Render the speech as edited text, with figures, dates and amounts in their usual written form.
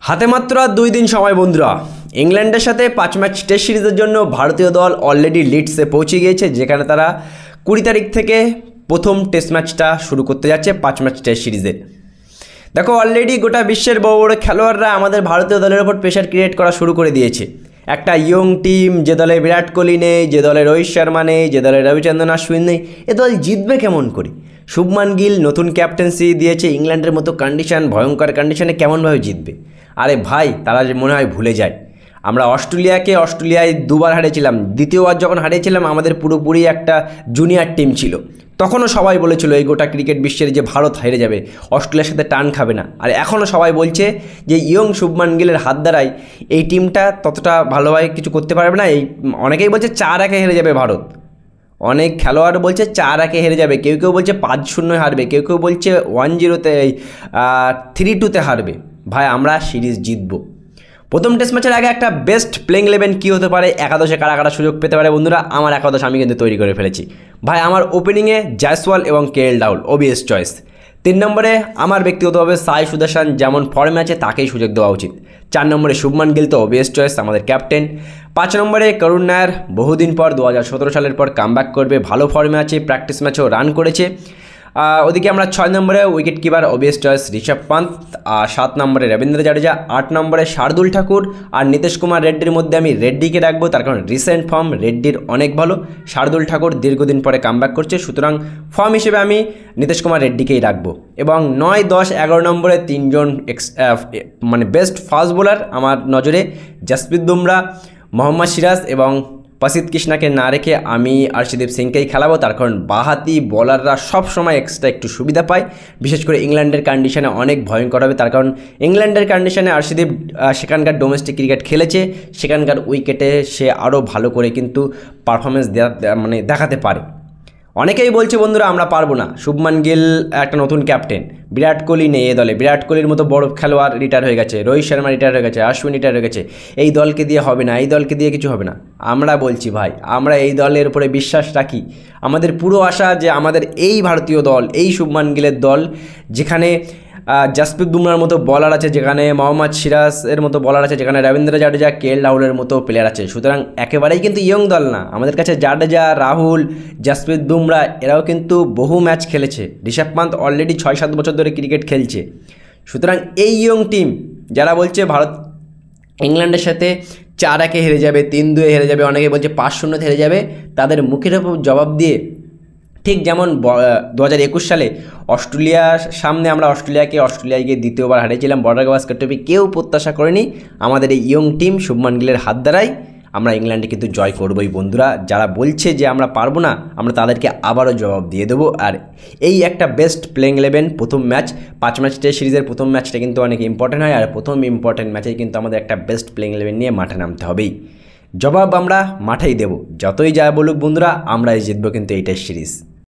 হাতে মাত্র আর 2 দিন সময় বন্ধুরা। ইংল্যান্ডের সাথে 5 ম্যাচ টেস্ট সিরিজের জন্য ভারতীয় দল অলরেডি লিডসে পৌঁছে গিয়েছে, যেখানে তারা 20 তারিখ থেকে প্রথম টেস্ট ম্যাচটা শুরু করতে যাচ্ছে 5 ম্যাচ টেস্ট সিরিজের। দেখো, অলরেডি গোটা বিশ্বের বড় বড় খেলোয়াড়রা আমাদের ভারতীয় দলের ওপর প্রেশার ক্রিয়েট করা শুরু করে দিয়েছে। একটা ইয়ং টিম, যে দলে বিরাট কোহলি নেই, যে দলে রোহিত শর্মা নেই, যে দলে রবিচন্দ্রন অশ্বিন নেই, এ দল জিতবে কেমন করে? শুভমান গিল নতুন ক্যাপ্টেন্সি দিয়েছে, ইংল্যান্ডের মতো কন্ডিশন, ভয়ঙ্কর কন্ডিশনে কেমনভাবে জিতবে? আরে ভাই, তারা মনে হয় ভুলে যায় আমরা অস্ট্রেলিয়ায় 2বার হারিয়েছিলাম। দ্বিতীয়বার যখন হারিয়েছিলাম আমাদের পুরোপুরি একটা জুনিয়র টিম ছিল। তখনও সবাই বলেছিল এই গোটা ক্রিকেট বিশ্বের যে ভারত হেরে যাবে, অস্ট্রেলিয়ার সাথে টান খাবে না। আর এখনও সবাই বলছে যে ইয়ং শুভমান গিলের হাত দ্বারাই এই টিমটা ততটা ভালোভাবে কিছু করতে পারবে না। অনেকেই বলছে 4-1 হেরে যাবে ভারত, অনেক খেলোয়াড় বলছে 4-1 হেরে যাবে, কেউ কেউ বলছে 5-0 হারবে, কেউ কেউ বলছে 1-0-তে 3-2-তে হারবে। ভাই, আমরা সিরিজ জিতবো। প্রথম টেস্ট ম্যাচের আগে একটা বেস্ট প্লেইং 11 কী হতে পারে, একাদশে কারা কারা সুযোগ পেতে পারে বন্ধুরা? আমার একাদশ আমি কিন্তু তৈরি করে ফেলেছি ভাই। আমার ওপেনিংয়ে জয়সওয়াল এবং কেএল রাহুল ওবিএস চয়েস। 3 নম্বরে আমার ব্যক্তিগতভাবে সাই সুদর্শন, যেমন ফর্মে আছে তাকেই সুযোগ দেওয়া উচিত। 4 নম্বরে শুভমান গিল তো ওবিএস চয়েস, আমাদের ক্যাপ্টেন। 5 নম্বরে করুণ নায়ার, বহুদিন পর 2017 সালের পর কামব্যাক করবে, ভালো ফর্মে আছে, প্র্যাকটিস ম্যাচেও রান করেছে। ওদিকে আমরা 6 নম্বরে wicket keeper OBS choice Rishabh Pant, 7 নম্বরে রবীন্দ্র জাডেজা, 8 নম্বরে শার্দুল ঠাকুর আর নীতিশ কুমার রেড্ডির মধ্যে আমি রেড্ডিকে রাখবো, তার কারণ রিসেন্ট ফর্ম রেড্ডির অনেক ভালো। শার্দুল ঠাকুর দীর্ঘদিন পরে কামব্যাক করছে, সুতরাং ফর্ম হিসেবে আমি নীতিশ কুমার রেড্ডিকেই রাখবো। এবং 9, 10, 11 নম্বরে 3 জন মানে বেস্ট ফাস্ট বোলার আমার নজরে, জসপ্রীত বুমরা, মোহাম্মদ সিরাজ এবং প্রসিদ্ধ কৃষ্ণাকে না রেখে আমি আর্শদীপ সিংকেই খেলাবো, তার কারণ বাঁহাতি বলাররা সবসময় এক্সট্রা একটু সুবিধা পায়, বিশেষ করে ইংল্যান্ডের কন্ডিশনে অনেক ভয়ঙ্কর হবে। তার কারণ ইংল্যান্ডের কন্ডিশনে আর্শদীপ সেখানকার ডোমেস্টিক ক্রিকেট খেলেছে, সেখানকার উইকেটে সে আরও ভালো করে কিন্তু পারফরমেন্স দেখাতে পারে। অনেকেই বলছে বন্ধুরা আমরা পারবো না, শুভমান গিল একটা নতুন ক্যাপ্টেন, বিরাট কোহলি নেই এ দলে, বিরাট কোহলির মতো বড় খেলোয়াড় রিটায়ার হয়ে গেছে, রোহিত শর্মা রিটায়ার হয়ে গেছে, অশ্বিন রিটায়ার হয়ে গেছে, এই দলকে দিয়ে হবে না, এই দলকে দিয়ে কিছু হবে না। আমরা বলছি ভাই, আমরা এই দলের উপরে বিশ্বাস রাখি। আমাদের পুরো আশা যে আমাদের এই ভারতীয় দল, এই শুভমান গিলের দল, যেখানে জসপ্রীত বুমরার মতো বলার আছে, যেখানে মোহাম্মদ সিরাজের মতো বলার আছে, যেখানে রবীন্দ্র জাডেজা, কেএল রাহুলের মতো প্লেয়ার আছে, সুতরাং একেবারেই কিন্তু ইয়ং দল না। আমাদের কাছে জাডেজা, রাহুল, জসপ্রীত বুমরা এরাও কিন্তু বহু ম্যাচ খেলেছে। ঋষভ পান্ত অলরেডি 6-7 বছর ধরে ক্রিকেট খেলছে। সুতরাং এই ইয়ং টিম যারা বলছে ভারত ইংল্যান্ডের সাথে 4-1 হেরে যাবে, 3-2 হেরে যাবে, অনেকে বলছে 5-0 হেরে যাবে, তাদের মুখের ওপর জবাব দিয়ে, ঠিক যেমন 2021 সালে অস্ট্রেলিয়ার সামনে আমরা অস্ট্রেলিয়ায় গিয়ে দ্বিতীয়বার হারিয়েছিলাম বর্ডার গাভাস্কর ট্রফি, কেউ প্রত্যাশা করেনি আমাদের এই ইয়ং টিম শুভমান গিলের হাত দ্বারাই আমরা ইংল্যান্ডে কিন্তু জয় করবই বন্ধুরা। যারা বলছে যে আমরা পারবো না, আমরা তাদেরকে আবারও জবাব দিয়ে দেবো। আর এই একটা বেস্ট প্লেইং 11 প্রথম ম্যাচ, 5 ম্যাচ টেস্ট সিরিজের প্রথম ম্যাচটা কিন্তু অনেক ইম্পর্টেন্ট হয়, আর প্রথম ইম্পর্টেন্ট ম্যাচেই কিন্তু আমাদের একটা বেস্ট প্লেইং 11 নিয়ে মাঠে নামতে হবেই। জবাব আমরা মাঠেই দেব, যতই যা বলুক বন্ধুরা, আমরাই জিতবো কিন্তু এই টেস্ট সিরিজ।